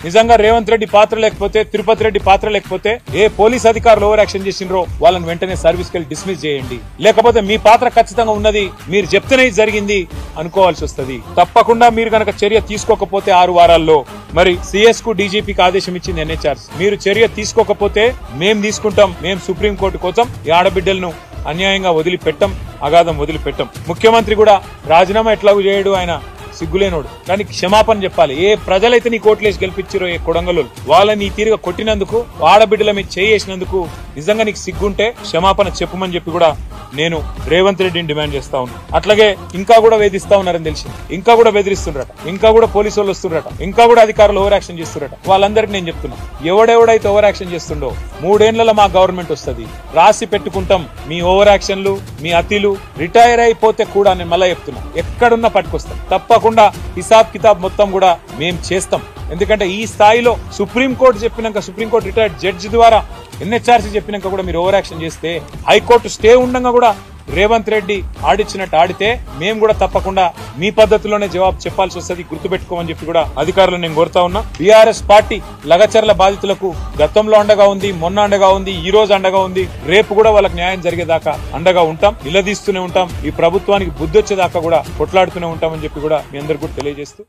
నిజంగా రేవంత్ రెడ్డి పాత్ర లేకపోతే, తిరుపతి రెడ్డి పాత్ర లేకపోతే, ఏ పోలీస్ అధికారులు ఓవర్ యాక్షన్ చేసిండ్రో వాళ్ళని వెంటనే సర్వీస్ కెళ్ళి డిస్మిస్ చేయండి. లేకపోతే మీ పాత్ర ఖచ్చితంగా ఉన్నది, మీరు చెప్తేనే జరిగింది అనుకోవాల్సి వస్తుంది. తప్పకుండా మీరు గనక చర్య తీసుకోకపోతే 6 వారాల్లో మరి సిఎస్ కు డీజీపీకి ఆదేశం ఇచ్చింది ఎన్హెచ్ఆర్సీ. మీరు చర్య తీసుకోకపోతే మేం తీసుకుంటాం. మేం సుప్రీంకోర్టు కోసం ఈ ఆడబిడ్డలను అన్యాయంగా వదిలిపెట్టం, అగాధం వదిలిపెట్టం. ముఖ్యమంత్రి కూడా రాజీనామా ఎట్లాగూ చేయడు, ఆయన సిగ్గులేనోడు. కానీ క్షమాపణ చెప్పాలి. ఏ ప్రజలైతే నీ కోట్లేసి గెలిపించారో, ఏ కొడంగలు వాళ్ళని నీ తీరుగా కొట్టినందుకు, ఆడబిడ్డల మీద చేసినందుకు నిజంగా నీకు సిగ్గుంటే క్షమాపణ చెప్పమని చెప్పి కూడా నేను రేవంత్ రెడ్డిని డిమాండ్ చేస్తా ఉన్నాను. అట్లాగే ఇంకా కూడా వేధిస్తా ఉన్నారని తెలిసింది. ఇంకా కూడా బెదిరిస్తుండట, ఇంకా కూడా పోలీసు వాళ్ళు వస్తుండట, ఇంకా కూడా అధికారులు ఓవర్ యాక్షన్ చేస్తుండట. వాళ్ళందరికీ నేను చెప్తున్నా, ఎవడెవడైతే ఓవర్ యాక్షన్ చేస్తుండో 3 ఏళ్లలో మా గవర్నమెంట్ వస్తుంది, రాసి పెట్టుకుంటాం. మీ ఓవర్ యాక్షన్లు, మీ అతిలు రిటైర్ అయిపోతే కూడా నేను మళ్ళీ చెప్తున్నా, ఎక్కడున్నా పట్టుకొస్తాం. తప్పకుండా హిసాబ్ కితాబ్ మొత్తం కూడా మేం చేస్తాం. ఎందుకంటే ఈ స్థాయిలో సుప్రీంకోర్టు చెప్పినాక, సుప్రీంకోర్టు రిటైర్డ్ జడ్జి ద్వారా ఎన్హెచ్ఆర్సీ చెప్పినాక కూడా మీరు ఓవర్ యాక్షన్ చేస్తే, హైకోర్టు స్టే ఉండగా కూడా రేవంత్ రెడ్డి ఆడిచ్చినట్టు ఆడితే మేము కూడా తప్పకుండా మీ పద్ధతిలోనే జవాబు చెప్పాల్సి వస్తుంది. గుర్తుపెట్టుకోమని చెప్పి కూడా అధికారులు నేను కోరుతా ఉన్నా. బీఆర్ఎస్ పార్టీ లగచర్ల బాధితులకు గతంలో అండగా ఉంది, మొన్న అండగా ఉంది, ఈ రోజు అండగా ఉంది, రేపు కూడా వాళ్ళకి న్యాయం జరిగేదాకా అండగా ఉంటాం, నిలదీస్తూనే ఉంటాం. ఈ ప్రభుత్వానికి బుద్ధి వచ్చేదాకా కూడా కొట్లాడుతూనే ఉంటామని చెప్పి కూడా మీ అందరికీ కూడా తెలియజేస్తూ